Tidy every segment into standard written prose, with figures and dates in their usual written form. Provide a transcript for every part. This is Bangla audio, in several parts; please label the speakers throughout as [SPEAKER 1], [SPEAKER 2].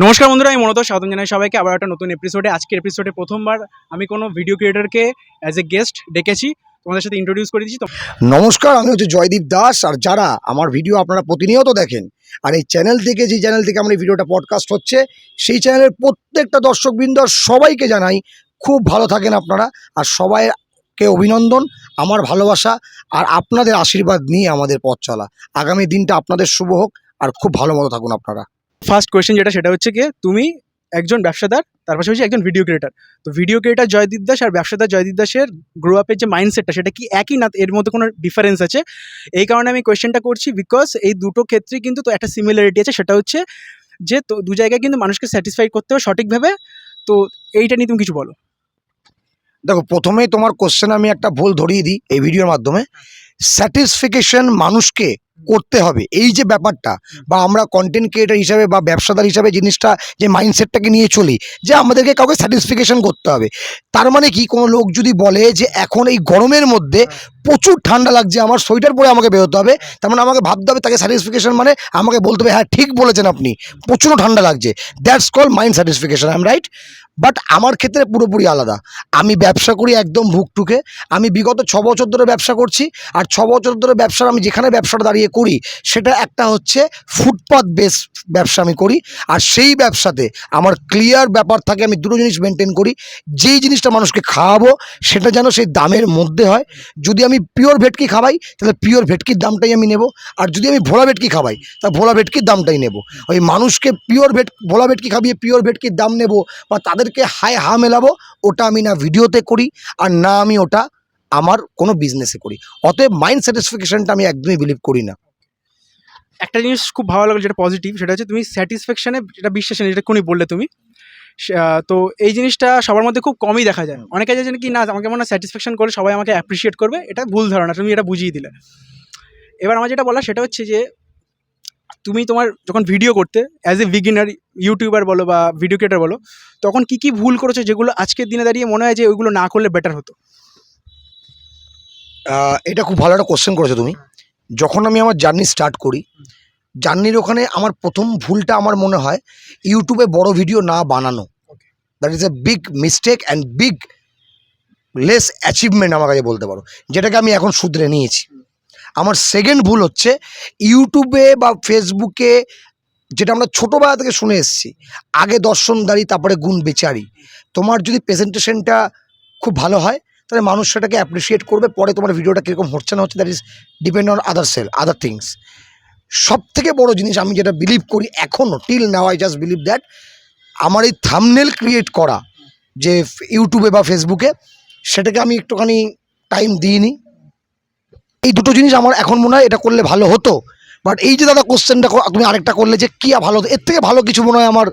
[SPEAKER 1] নমস্কার বন্ধুরা, আমি মূলত স্বাগত জানাই সবাইকে আবার একটা নতুন এপিসোডে। আজকের এপিসোডে প্রথমবার আমি কোনো ভিডিও ক্রিয়েটরকে অ্যাজ এ গেস্ট ডেকেছি, তোমাদের সাথে ইন্ট্রোডিউস করে দিচ্ছি।
[SPEAKER 2] নমস্কার, আমি হচ্ছে জয়দীপ দাস। আর যারা আমার ভিডিও আপনারা প্রতিনিয়ত দেখেন, আর এই চ্যানেল থেকে যে চ্যানেল থেকে আমার এই ভিডিওটা পডকাস্ট হচ্ছে, সেই চ্যানেলের প্রত্যেকটা দর্শকবৃন্দ সবাইকে জানাই খুব ভালো থাকেন আপনারা। আর সবাইকে অভিনন্দন, আমার ভালোবাসা আর আপনাদের আশীর্বাদ নিয়ে আমাদের পথ চলা। আগামী দিনটা আপনাদের শুভ হোক আর খুব ভালো মতো থাকুন আপনারা।
[SPEAKER 1] ফার্স্ট কোয়েশ্চেন সেটা হচ্ছে কি, তুমি একজন ব্যবসাদার, তার পাশাপাশি একজন ভিডিও ক্রিয়েটার। তো ভিডিও ক্রিয়েটার জয়দীপ দাস আর ব্যবসাদার জয়দীপ দাসের গ্রো আপের যে মাইন্ডসেটটা, সেটা কি একই না এর মধ্যে কোনো ডিফারেন্স আছে? এই কারণে আমি কোয়েশ্চেনটা করছি, বিকজ এই দুটো ক্ষেত্রেই কিন্তু তো একটা সিমিলারিটি আছে। সেটা হচ্ছে যে তো দু জায়গায় কিন্তু মানুষকে স্যাটিসফাই করতে হবে সঠিকভাবে। তো এইটা নিয়ে তুমি কিছু বলো।
[SPEAKER 2] দেখো, প্রথমেই তোমার কোশ্চেন আমি একটা ভুল ধরিয়ে দিই এই ভিডিওর মাধ্যমে। স্যাটিসফিকেশন মানুষকে করতে হবে, এই যে ব্যাপারটা, বা আমরা কন্টেন্ট ক্রিয়েটার হিসাবে বা ব্যবসাদার হিসাবে জিনিসটা যে মাইন্ডসেটটাকে নিয়ে চলি যে আমাদেরকে কাউকে স্যাটিসফিকেশন করতে হবে, তার মানে কি, কোনো লোক যদি বলে যে এখন এই গরমের মধ্যে প্রচুর ঠান্ডা লাগছে, আমার সোয়েটার পরে আমাকে বেরোতে হবে, তার মানে আমাকে ভাবতে হবে তাকে স্যাটিসফিকেশন মানে আমাকে বলতে হবে হ্যাঁ ঠিক বলেছেন আপনি, প্রচুর ঠান্ডা লাগছে, that's call mind satisfaction. I am right. But আমার ক্ষেত্রে পুরোপুরি আলাদা। আমি ব্যবসা করি একদম ভুকটুকে। আমি বিগত 6 বছর ধরে ব্যবসা করছি। আর 6 বছর ধরে ব্যবসার আমি যেখানে ব্যবসাটা দাঁড়িয়ে করি, সেটা একটা হচ্ছে ফুটপাথ বেস ব্যবসা আমি করি। আর সেই ব্যবসাতে আমার ক্লিয়ার ব্যাপার থাকে, আমি দুটো জিনিস মেনটেন করি। যেই জিনিসটা মানুষকে খাওয়াবো সেটা যেন সেই দামের মধ্যে হয়। যদি আমি পিওর ভেটকি খাওয়াই তাহলে পিওর ভেটকির দামটাই আমি নেব, আর যদি আমি ভোলা ভেটকি খাওয়াই তাহলে ভোলা ভেটকির দামটাই নেব। ওই মানুষকে ভোলা ভেটকি খাবিয়ে পিওর ভেটকির দাম নেব বা তাদেরকে হা মেলাবো, ওটা আমি না ভিডিওতে করি আর না আমি ওটা আমার কোনো বিজনেসে করি। অতএব মাইন্ড স্যাটিসফিকেশনটা আমি একদমই বিলিভ করি না।
[SPEAKER 1] একটা জিনিস খুব ভালো লাগলো যেটা পজিটিভ, সেটা হচ্ছে তুমি স্যাটিসফ্যাকশনে যেটা বিশ্বাসে, যেটা কোনি বললে তুমি। তো এই জিনিসটা সবার মধ্যে খুব কমই দেখা যায়। অনেকে জানে কি না, আমাকে মনে হয় স্যাটিসফ্যাকশন করলে সবাই আমাকে অ্যাপ্রিসিয়েট করবে, এটা ভুল ধারণা, তুমি এটা বুঝিয়ে দিলে। এবার আমার যেটা বলা সেটা হচ্ছে যে তুমি তোমার যখন ভিডিও করতে অ্যাজ এ বিগিনার ইউটিউবার বলো বা ভিডিও ক্রিয়েটার বলো, তখন কি কি ভুল করেছো যেগুলো আজকের দিনে দাঁড়িয়ে মনে হয় যে ওইগুলো না করলে বেটার হতো?
[SPEAKER 2] এটা খুব ভালো একটা কোশ্চেন করেছো তুমি। যখন আমি আমার জার্নি স্টার্ট করি, জার্নির ওখানে আমার প্রথম ভুলটা আমার মনে হয় ইউটিউবে বড় ভিডিও না বানানো। That is a big mistake and big less achievement আমার কাছে বলতে পারো, যেটাকে আমি এখন শুধরে নিয়েছি। আমার সেকেন্ড ভুল হচ্ছে ইউটিউবে বা ফেসবুকে, যেটা আমরা ছোটোবেলা থেকে শুনে এসেছি, আগে দর্শনদারি তারপরে গুণ বেচারি। তোমার যদি প্রেজেন্টেশনটা খুব ভালো হয় তাহলে মানুষ সেটাকে অ্যাপ্রিসিয়েট করবে, পরে তোমার ভিডিওটা কীরকম হচ্ছে না হচ্ছে that is depend on other things. সব থেকে বড়ো জিনিস আমি যেটা বিলিভ করি এখনও, till now I just believe that, আমার এই থাম্বনেল ক্রিয়েট করা যে ইউটিউবে বা ফেসবুকে, সেটাকে আমি একটুখানি টাইম দিইনি। এই দুটো জিনিস আমার এখন মনে হয় এটা করলে ভালো হতো। বাট এই যে দাদা কোশ্চেনটা তুমি আরেকটা করলে যে কী ভালো হতো, এর থেকে ভালো কিছু মনে হয় আমার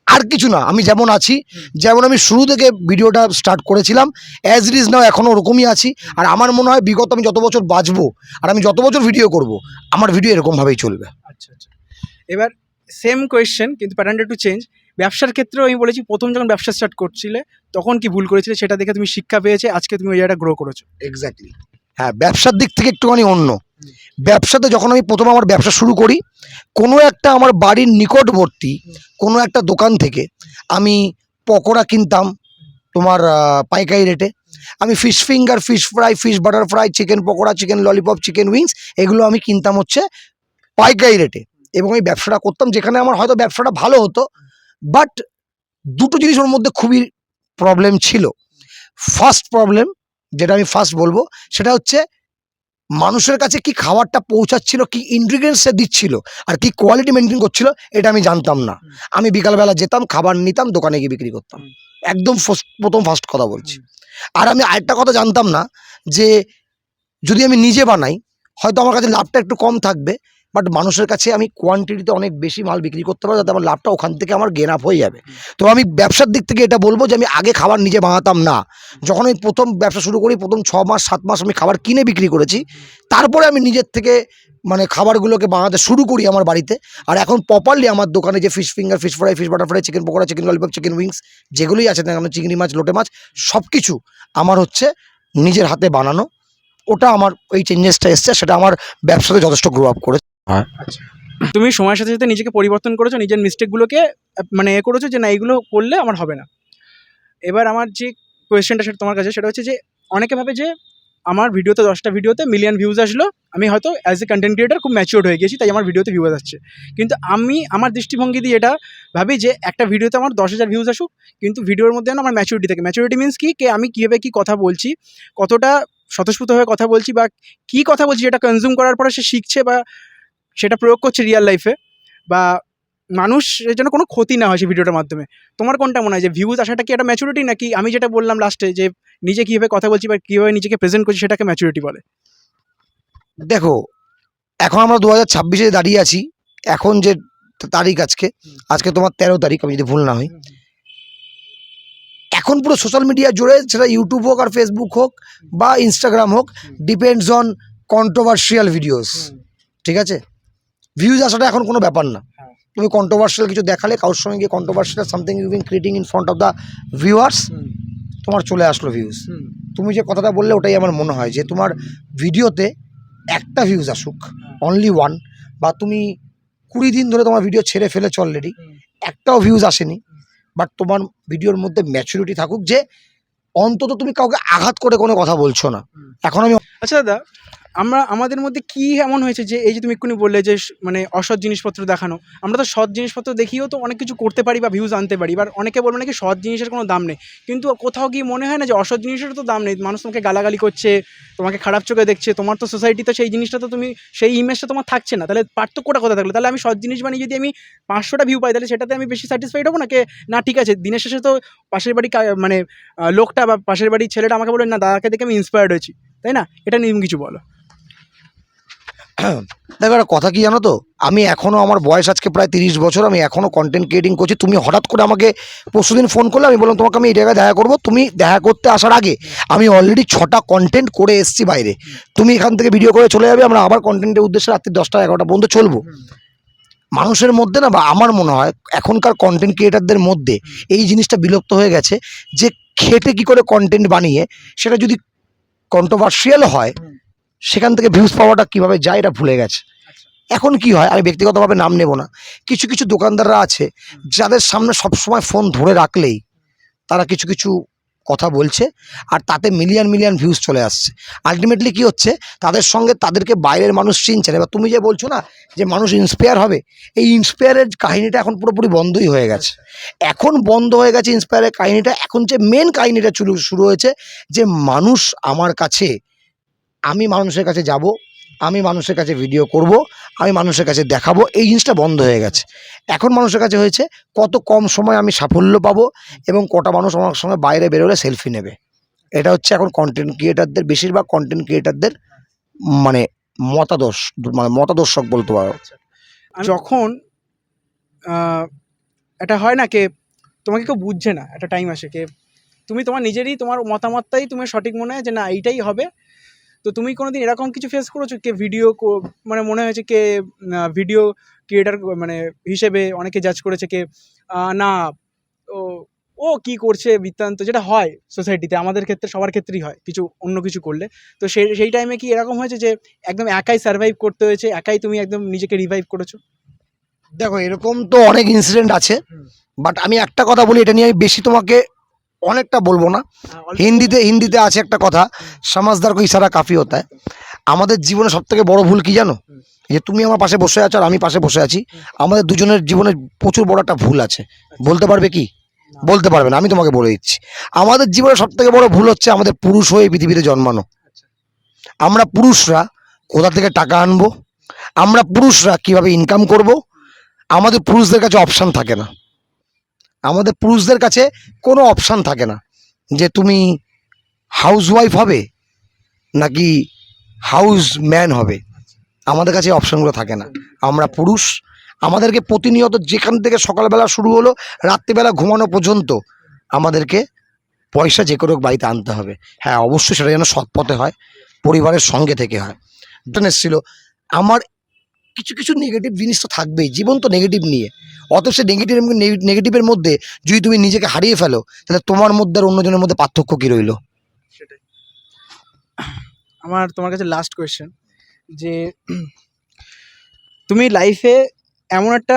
[SPEAKER 2] আর কিছু না। আমি যেমন আছি, যেমন আমি শুরু থেকে ভিডিওটা স্টার্ট করেছিলাম, অ্যাজ ইট ইজ নাও এখনও ওরকমই আছি। আর আমার মনে হয় বিগত আমি যত বছর বাঁচবো আর আমি যত বছর ভিডিও করব, আমার ভিডিও এরকমভাবেই চলবে।
[SPEAKER 1] আচ্ছা আচ্ছা, এবার সেম কোয়েশ্চেন কিন্তু প্যাটার্নটা একটু চেঞ্জ। ব্যবসার ক্ষেত্রেও আমি বলেছি, প্রথম যখন ব্যবসা স্টার্ট করছিলে তখন কি ভুল করেছিলে, সেটা দেখে তুমি শিক্ষা পেয়েছে, আজকে তুমি ওই জায়গাটা গ্রো করেছো।
[SPEAKER 2] এক্স্যাক্টলি। হ্যাঁ, ব্যবসার দিক থেকে একটুখানি অন্য। ব্যবসাতে যখন আমি প্রথম আমার ব্যবসা শুরু করি, কোনো একটা আমার বাড়ির নিকটবর্তী কোনো একটা দোকান থেকে আমি পকোড়া কিনতাম তোমার পাইকারি রেটে। আমি fish finger, fish fry, fish butter fry, chicken pakora, chicken lollipop, chicken wings, এগুলো আমি কিনতাম হচ্ছে পাইকারি রেটে। এবং এই ব্যবসাটা করতাম, যেখানে আমার হয়তো ব্যবসাটা ভালো হতো, বাট দুটো জিনিস ওর মধ্যে খুবই প্রবলেম ছিল। ফার্স্ট প্রবলেম, যেটা আমি ফার্স্ট বলবো, সেটা হচ্ছে মানুষের কাছে কি খাবারটা পৌঁছাচ্ছিল, কি ইনগ্রিডিয়েন্টস দিচ্ছিল আর কি কোয়ালিটি মেনটেন করছিল, এটা আমি জানতাম না। আমি বিকালবেলা যেতাম, খাবার নিতাম, দোকানে গিয়ে বিক্রি করতাম। একদম ফার্স্ট কথা বলছি। আর আমি আরেকটা কথা জানতাম না যে যদি আমি নিজে বানাই হয়তো আমার কাছে লাভটা একটু কম থাকবে, বাট মানুষের কাছে আমি কোয়ান্টিটিতে অনেক বেশি মাল বিক্রি করতে পারবো, যাতে আমার লাভটা ওখান থেকে আমার গেন আপ হয়ে যাবে। তো আমি ব্যবসার দিক থেকে এটা বলবো যে আমি আগে খাবার নিজে বানাতাম না। যখন আমি প্রথম ব্যবসা শুরু করি, প্রথম 6 মাস 7 মাস আমি খাবার কিনে বিক্রি করেছি। তারপরে আমি নিজের থেকে মানে খাবারগুলোকে বানাতে শুরু করি আমার বাড়িতে। আর এখন প্রপারলি আমার দোকানে যে fish finger, fish fry, fish butter fry, chicken pakora, chicken lollipop, chicken wings যেগুলোই আছে না, চিংড়ি মাছ, লোটে মাছ, সব কিছু আমার হচ্ছে নিজের হাতে বানানো। ওটা আমার ওই চেঞ্জেসটা এসছে, সেটা আমার ব্যবসাতে যথেষ্ট গ্রো আপ করেছে।
[SPEAKER 1] আচ্ছা, তুমি সময়ের সাথে সাথে নিজেকে পরিবর্তন করেছো, নিজের মিস্টেকগুলোকে মানে করেছো যে না এইগুলো করলে আমার হবে না। এবার আমার যে কোয়েশ্চেনটা সেটা তোমার কাছে, সেটা হচ্ছে যে অনেকে ভাবে যে আমার ভিডিওতে 10টা ভিডিওতে মিলিয়ন ভিউজ আসলো, আমি হয়তো অ্যাজ এ কন্টেন্ট ক্রিয়েটার খুব ম্যাচিওর্ড হয়ে গেছি, তাই আমার ভিডিওতে ভিউজ আসছে। কিন্তু আমি আমার দৃষ্টিভঙ্গি দিয়ে এটা ভাবি যে একটা ভিডিওতে আমার 10,000 ভিউজ আসুক, কিন্তু ভিডিওর মধ্যে আমার ম্যাচিউরিটি থাকে। ম্যাচিউরিটি মিনস কি, কে আমি কীভাবে কী কথা বলছি, কতটা স্বতঃস্ফূর্তভাবে কথা বলছি, বা কী কথা বলছি যেটা কনজিউম করার পরে সে শিখছে বা সেটা প্রয়োগ করছে রিয়েল লাইফে, বা মানুষের যেন কোনো ক্ষতি না হয় সেই ভিডিওটার মাধ্যমে। তোমার কোনটা মনে হয় যে ভিউজ আসাটা কি একটা ম্যাচুরিটি, নাকি আমি যেটা বললাম লাস্টে যে নিজে কীভাবে কথা বলছি বা কীভাবে নিজেকে প্রেজেন্ট করছি সেটাকে ম্যাচুরিটি বলে?
[SPEAKER 2] দেখো, এখন আমরা 2026-এ দাঁড়িয়ে আছি। এখন যে তারিখ আজকে, আজকে তোমার 13 তারিখ, আমি যদি ভুল না হই। এখন পুরো সোশ্যাল মিডিয়া জুড়ে, সেটা ইউটিউব হোক আর ফেসবুক হোক বা ইনস্টাগ্রাম হোক, ডিপেন্ডস অন কন্ট্রোভার্সিয়াল ভিডিওস। ঠিক আছে, ভিউজ আসাটা এখন কোনো ব্যাপার না। তুমি কন্ট্রোভার্সিয়াল কিছু দেখালে, কারোর সঙ্গে গিয়ে controversial something you been creating in front of the viewers, তোমার চলে আসলো ভিউজ। তুমি যে কথাটা বললে ওটাই আমার মনে হয় যে তোমার ভিডিওতে একটা ভিউজ আসুক, অনলি ওয়ান, বা তুমি 20 দিন ধরে তোমার ভিডিও ছেড়ে ফেলেছ অলরেডি, একটাও ভিউজ আসেনি, বাট তোমার ভিডিওর মধ্যে ম্যাচুরিটি থাকুক, যে অন্তত তুমি কাউকে আঘাত করে কোনো কথা বলছো না। এখন আমি
[SPEAKER 1] আচ্ছা দাদা, আমাদের মধ্যে কি এমন হয়েছে যে এই যে তুমি এক্ষুনি বললে যে মানে অসৎ জিনিসপত্র দেখানো, আমরা তো সৎ জিনিসপত্র দেখিয়েও তো অনেক কিছু করতে পারি বা ভিউজ আনতে পারি। এবার অনেকে বলবে নাকি সৎ জিনিসের কোনো দাম নেই, কিন্তু কোথাও গিয়ে মনে হয় না যে অসৎ জিনিসেরও তো দাম নেই? মানুষ তোমাকে গালাগালি করছে, তোমাকে খারাপ চোখে দেখছে, তোমার তো সোসাইটিতে সেই জিনিসটা তো তুমি সেই ইমেজটা তোমার থাকছে না, তাহলে পার্থক্যটা কোথায় থাকলো? তাহলে আমি সৎ জিনিস বানিয়ে যদি আমি 500টা ভিউ পাই, তাহলে সেটাতে আমি বেশি স্যাটিসফাইড হবো নাকি? না ঠিক আছে, দিনের শেষে তো পাশের বাড়ি মানে লোকটা বা পাশের বাড়ির ছেলেটা আমাকে বলে না দাদাকে দেখে আমি ইন্সপায়ার্ড হয়েছি, তাই না? এটা নিয়ে কিছু বলো।
[SPEAKER 2] দেখো, একটা কথা কি জানো তো, আমি এখনও, আমার বয়স আজকে প্রায় 30 বছর, আমি এখনও কন্টেন্ট ক্রিয়েটিং করছি। তুমি হঠাৎ করে আমাকে পরশুদিন ফোন করলে, আমি বললাম তোমাকে আমি এই জায়গায় দেখা করবো। তুমি দেখা করতে আসার আগে আমি অলরেডি 6টা কন্টেন্ট করে এসেছি বাইরে। তুমি এখান থেকে ভিডিও করে চলে যাবে, আমরা আবার কন্টেন্টের উদ্দেশ্যে রাত্রি 10টা 11টা পর্যন্ত চলবো। মানুষের মধ্যে না, বা আমার মনে হয় এখনকার কন্টেন্ট ক্রিয়েটারদের মধ্যে এই জিনিসটা বিলুপ্ত হয়ে গেছে, যে খেটে কি করে কন্টেন্ট বানিয়ে সেটা যদি কন্ট্রোভার্সিয়াল হয়, সেখান থেকে ভিউজ পাওয়াটা কীভাবে যায় এটা ভুলে গেছে। এখন কি হয়, আমি ব্যক্তিগতভাবে নাম নেব না, কিছু কিছু দোকানদাররা আছে যাদের সামনে সবসময় ফোন ধরে রাখলেই তারা কিছু কিছু কথা বলছে, আর তাতে মিলিয়ন মিলিয়ন ভিউজ চলে আসছে। আলটিমেটলি কি হচ্ছে, তাদের সঙ্গে তাদেরকে বাইরের মানুষ চিনছে না। এবার তুমি যে বলছো না যে মানুষ ইন্সপায়ার হবে, এই ইন্সপায়ারের কাহিনীটা এখন পুরোপুরি বন্ধই হয়ে গেছে। এখন বন্ধ হয়ে গেছে ইন্সপায়ারের কাহিনীটা। এখন যে মেন কাহিনীটা শুরু হয়েছে, যে মানুষ আমার কাছে, আমি মানুষের কাছে যাব, আমি মানুষের কাছে ভিডিও করব, আমি মানুষের কাছে দেখাবো, এই জিনিসটা বন্ধ হয়ে গেছে। এখন মানুষের কাছে হয়েছে কত কম সময় আমি সাফল্য পাবো, এবং কটা মানুষ আমার সঙ্গে বাইরে বেরোলে সেলফি নেবে। এটা হচ্ছে এখন কন্টেন্ট ক্রিয়েটারদের, বেশিরভাগ কন্টেন্ট ক্রিয়েটারদের মানে মতাদর্শ, মানে মতাদর্শক বলতে পারো।
[SPEAKER 1] যখন এটা হয় না কে তোমাকে কেউ বুঝছে না, একটা টাইম আসে কে তুমি তোমার নিজেরই তোমার মতামতটাই তুমি সঠিক মনে হয় যে না এইটাই হবে। তো তুমি কোনোদিন এরকম কিছু ফেস করেছো কে ভিডিও মানে মনে হয়েছে কে ভিডিও ক্রিয়েটার মানে হিসেবে অনেকে জাজ করেছে কে না ও ও কী করছে বৃত্তান্ত, যেটা হয় সোসাইটিতে, আমাদের ক্ষেত্রে সবার ক্ষেত্রেই হয় কিছু অন্য কিছু করলে। তো সেই টাইমে কি এরকম হয়েছে যে একদম একাই সার্ভাইভ করতে হয়েছে, একাই তুমি একদম নিজেকে রিভাইভ করেছো?
[SPEAKER 2] দেখো, এরকম তো অনেক ইনসিডেন্ট আছে, বাট আমি একটা কথা বলি, এটা নিয়ে আমি বেশি তোমাকে অনেকটা বলবো না। হিন্দিতে আছে একটা কথা, সমাজদার কো ইশারা কাফি হতা হ্যায়। আমাদের জীবনে সব থেকে বড় ভুল কি জানো, যে তুমি আমার পাশে বসে আছো আর আমি পাশে বসে আছি, আমাদের দুজনের জীবনে প্রচুর বড় একটা ভুল আছে। বলতে পারবে কি? বলতে পারবে না, আমি তোমাকে বলে দিচ্ছি। আমাদের জীবনে সব থেকে বড় ভুল হচ্ছে আমাদের পুরুষ হয়ে পৃথিবীতে জন্মানো। আমরা পুরুষরা কোথা থেকে টাকা আনবো, আমরা পুরুষরা কিভাবে ইনকাম করব, আমাদের পুরুষদের কাছে অপশান থাকে না। আমাদের পুরুষদের কাছে কোনো অপশান থাকে না যে তুমি হাউসওয়াইফ হবে নাকি হাউস ম্যান হবে। আমাদের কাছে অপশানগুলো থাকে না। আমরা পুরুষ, আমাদেরকে প্রতিনিয়ত যেখান থেকে সকালবেলা শুরু হলো রাত্রিবেলা ঘুমানো পর্যন্ত আমাদেরকে পয়সা যে করে হোক বাড়িতে আনতে হবে। হ্যাঁ, অবশ্যই সেটা যেন সৎ পথে হয়, পরিবারের সঙ্গে থেকে হয়। এসেছিল আমার কিছু কিছু নেগেটিভ জিনিস তো থাকবেই, জীবন তো নেগেটিভ নিয়ে। অথচ সে নেগেটিভের মধ্যে যদি তুমি নিজেকে হারিয়ে ফেলো, তাহলে তোমার মধ্যে আর অন্যজনের মধ্যে পার্থক্য কী রইলো?
[SPEAKER 1] সেটাই আমার তোমার কাছে লাস্ট কোয়েশ্চেন, যে তুমি লাইফে এমন একটা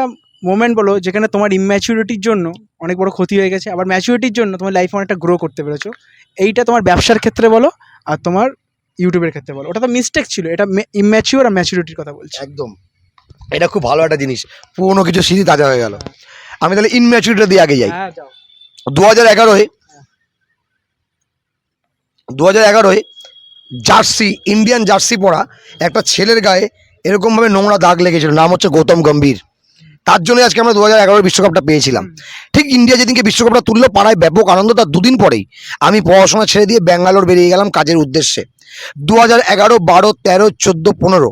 [SPEAKER 1] মোমেন্ট বলো যেখানে তোমার ইম্যাচুরিটির জন্য অনেক বড় ক্ষতি হয়ে গেছে, আবার ম্যাচুরিটির জন্য তোমার লাইফে অনেকটা গ্রো করতে পেরেছো। এইটা তোমার ব্যবসার ক্ষেত্রে বলো আর তোমার ইউটিউবের ক্ষেত্রে বলো, ওটা তো মিস্টেক ছিল, এটা ইম্যাচিওর আর ম্যাচুরিটির কথা বলছি।
[SPEAKER 2] একদম, এটা খুব ভালো একটা জিনিস, পুরোনো কিছু স্মৃতি তাজা হয়ে গেল। আমি তাহলে ইনম্যাচুরিটি দিয়ে আগে যাই।
[SPEAKER 1] হ্যাঁ যাও।
[SPEAKER 2] 2011-এ জার্সি, ইন্ডিয়ান জার্সি পরা একটা ছেলের গায়ে এরকমভাবে নোংরা দাগ লেগেছিল, নাম হচ্ছে গৌতম গম্ভীর। তার জন্য আজকে আমরা 2011 বিশ্বকাপটা পেয়েছিলাম। ঠিক ইন্ডিয়া যেদিনকে বিশ্বকাপটা তুললো, পাড়ায় ব্যাপক আনন্দ। তার দুদিন পরেই আমি পড়াশোনা ছেড়ে দিয়ে ব্যাঙ্গালোর বেরিয়ে গেলাম কাজের উদ্দেশ্যে। 2011, 12, 13, 14, 15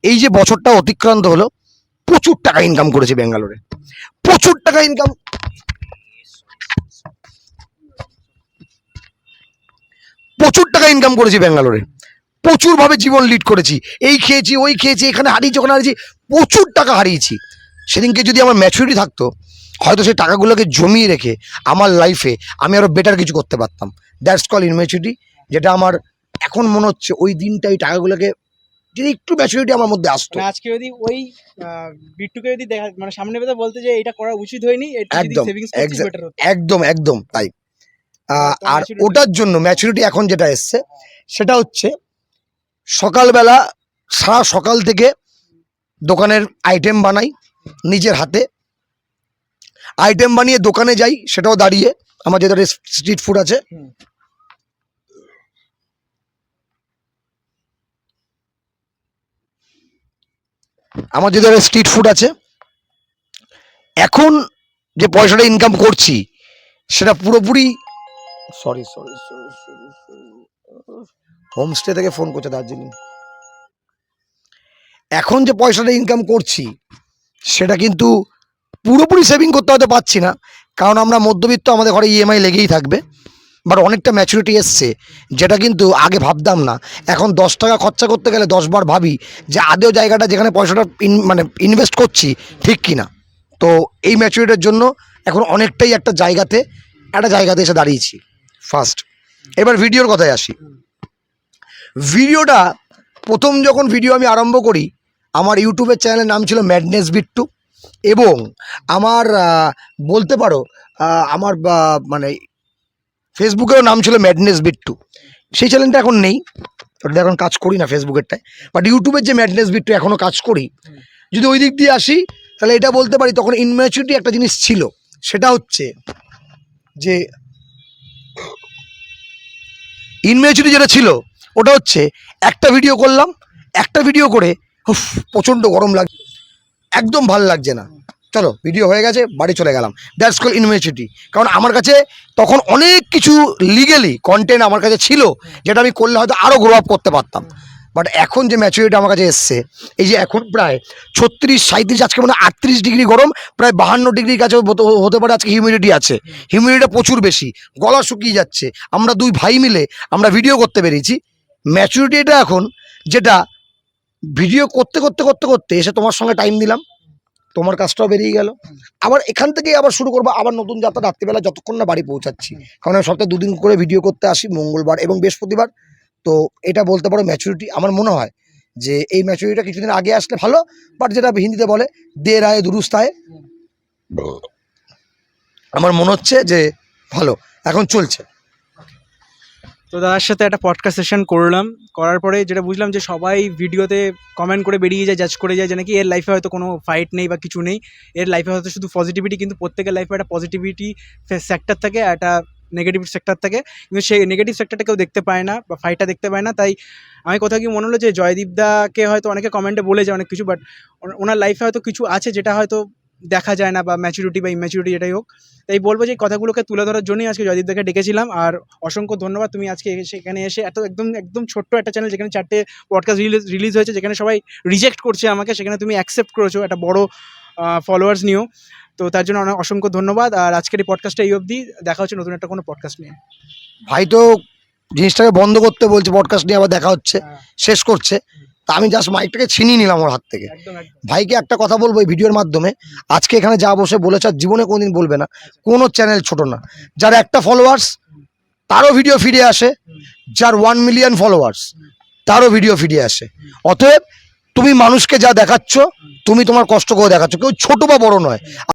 [SPEAKER 2] এই যে বছরটা অতিক্রান্ত হলো, প্রচুর টাকা ইনকাম করেছি ব্যাঙ্গালোরে, প্রচুর টাকা ইনকাম, করেছি ব্যাঙ্গালোরে। প্রচুরভাবে জীবন লিড করেছি, এই খেয়েছি ওই খেয়েছি, এখানে হারিয়েছি ওখানে হারিয়েছি, প্রচুর টাকা হারিয়েছি। সেদিনকে যদি আমার ম্যাচুরিটি থাকতো, হয়তো সেই টাকাগুলোকে জমিয়ে রেখে আমার লাইফে আমি আরও বেটার কিছু করতে পারতাম। দ্যাটস কল ইনম্যাচুরিটি, যেটা আমার এখন মনে হচ্ছে ওই দিনটা এই টাকাগুলোকে যদি একটু ম্যাচুরিটি আমার মধ্যে আসতো।
[SPEAKER 1] মানে আজকে যদি ওই বিট্টুকে যদি দেখা মানে সামনে পেতে বলতে যে এটা করা উচিত হয়নি, এটা যদি
[SPEAKER 2] একদম,
[SPEAKER 1] সেভিংস করছিস বেটার হতো।
[SPEAKER 2] একদম তাই। আর
[SPEAKER 1] maturity-
[SPEAKER 2] ওটার জন্য ম্যাচুরিটি এখন যেটা এসছে সেটা হচ্ছে সকালবেলা সারা সকাল থেকে দোকানের আইটেম বানাই, নিজের হাতে আইটেম বানিয়ে দোকানে যাই, সেটাও দাঁড়িয়ে। আমার যেটা স্ট্রিট ফুড আছে, এখন যে পয়সাটা ইনকাম করছি সেটা পুরোপুরি সরি হোমস্টে থেকে ফোন করছে দার্জিলিং। এখন যে পয়সাটা ইনকাম করছি সেটা কিন্তু পুরোপুরি সেভিং করতে হয়তো পারছি না, কারণ আমরা মধ্যবিত্ত, আমাদের ঘরে ইএমআই লেগেই থাকবে। বাট অনেকটা ম্যাচুরিটি এসছে, যেটা কিন্তু আগে ভাবতাম না। এখন 10 টাকা খরচা করতে গেলে 10 বার ভাবি যে আদেও জায়গাটা যেখানে পয়সাটা ইনভেস্ট করছি ঠিক কিনা। তো এই ম্যাচুরিটির জন্য এখন অনেকটাই একটা জায়গাতে এসে দাঁড়িয়েছি ফার্স্ট। এবার ভিডিওর কথায় আসি। ভিডিওটা প্রথম যখন ভিডিও আমি আরম্ভ করি, আমার ইউটিউবের চ্যানেলের নাম ছিল ম্যাডনেস বিট্টু, এবং আমার বলতে পারো আমার মানে ফেসবুকেরও নাম ছিল ম্যাডনেস বিট্টু। সেই চ্যানেলটা এখন নেই, ওটা এখন কাজ করি না ফেসবুকেরটায়। বাট ইউটিউবের যে ম্যাডনেস বিট্টু এখনও কাজ করি। যদি ওই দিক দিয়ে আসি তাহলে এটা বলতে পারি তখন ইনম্যাচুরিটি একটা জিনিস ছিল, সেটা হচ্ছে যে ইনম্যাচুরিটি যেটা ছিল ওটা হচ্ছে একটা ভিডিও করলাম, একটা ভিডিও করে প্রচণ্ড গরম লাগছে, একদম ভালো লাগছে না, চলো ভিডিও হয়ে গেছে বাড়ি চলে গেলাম। That's call immaturity. কারণ আমার কাছে তখন অনেক কিছু লিগেলি কন্টেন্ট আমার কাছে ছিল, যেটা আমি করলে হয়তো আরও গ্রো আপ করতে পারতাম। বাট এখন যে ম্যাচুরিটি আমার কাছে এসছে, এই যে এখন প্রায় 36, 37, আজকে মানে 38 ডিগ্রি গরম, প্রায় 52 ডিগ্রির কাছে হতে পারে আজকে। হিউমিডিটি আছে, হিউমিডিটিটা প্রচুর বেশি, গলা শুকিয়ে যাচ্ছে। আমরা দুই ভাই মিলে আমরা ভিডিও করতে পেরেছি। ম্যাচুরিটি এটা এখন, যেটা ভিডিও করতে করতে করতে করতে এসে তোমার সঙ্গে টাইম দিলাম, তোমার কাজটাও বেরিয়ে গেল। আবার এখান থেকেই আবার শুরু করবো আবার নতুন যাত্রা রাত্রিবেলা, যতক্ষণ না বাড়ি পৌঁছাচ্ছি। কারণ আমি সপ্তাহে 2 দিন করে ভিডিও করতে আসি, মঙ্গলবার এবং বৃহস্পতিবার। তো এটা বলতে পারো ম্যাচুরিটি। আমার মনে হয় যে এই ম্যাচুরিটিটা কিছুদিন আগে আসলে ভালো, বাট যেটা হিন্দিতে বলে দের আয়ে দুরুস্ত আয়ে, আমার মনে হচ্ছে যে ভালো এখন চলছে।
[SPEAKER 1] তো দাদার সাথে একটা পডকাস্ট সেশন করলাম, করার পরে যেটা বুঝলাম যে সবাই ভিডিওতে কমেন্ট করে বেরিয়ে যায়, জাজ করে যায় যে নাকি এর লাইফে হয়তো কোনো ফাইট নেই বা কিছু নেই, এর লাইফে হয়তো শুধু পজিটিভিটি। কিন্তু প্রত্যেকের লাইফে একটা পজিটিভিটি সেক্টর থাকে, একটা নেগেটিভ সেক্টর থাকে, কিন্তু সেই নেগেটিভ সেক্টরটা কেউ দেখতে পায় না বা ফাইটটা দেখতে পায় না। তাই আমি কোথাও কি মনে হলো যে জয়দীপদাকে হয়তো অনেকে কমেন্টে বলে যায় অনেক কিছু, বাট ওনার লাইফে হয়তো কিছু আছে যেটা হয়তো দেখা যায় না, বা ম্যাচুরিটি বা ইম্যাচুরিটি যেটাই হোক। তাই বলবো যে কথাগুলোকে তুলে ধরার জন্যই আজকে জয়দীপদাকে ডেকেছিলাম। আর অসংখ্য ধন্যবাদ, তুমি আজকে এখানে এসে এত একদম ছোট্ট একটা চ্যানেল যেখানে 4টে পডকাস্ট রিলিজ হয়েছে, যেখানে সবাই রিজেক্ট করছে আমাকে, সেখানে তুমি অ্যাকসেপ্ট করেছো, একটা বড় ফলোয়ার্স নিয়েও। তো তার জন্য অনেক অসংখ্য ধন্যবাদ। আর আজকের এই পডকাস্টটা এই অবধি, দেখা হচ্ছে নতুন একটা কোনো পডকাস্ট নিয়ে।
[SPEAKER 2] ভাই তো জিনিসটাকে বন্ধ করতে বলছে, পডকাস্ট নিয়ে আবার দেখা হচ্ছে, শেষ করছে। তা আমি জাস্ট মাইকটাকে ছিনিয়ে নিলাম ওর হাত থেকে। ভাইকে একটা কথা বলবো এই ভিডিওর মাধ্যমে, আজকে এখানে যা বসে বলেছে আর জীবনে কোনোদিন বলবে না। কোনো চ্যানেল ছোট না, যার একটা ফলোয়ার্স তারও ভিডিও ফিরে আসে, যার 1 মিলিয়ন ফলোয়ার্স তারও ভিডিও ফিরে আসে। অতএব তুমি মানুষকে যা দেখাচ্ছ, তুমি তোমার কষ্ট করে দেখাচ্ছ, কেউ ছোট বা বড় নয়।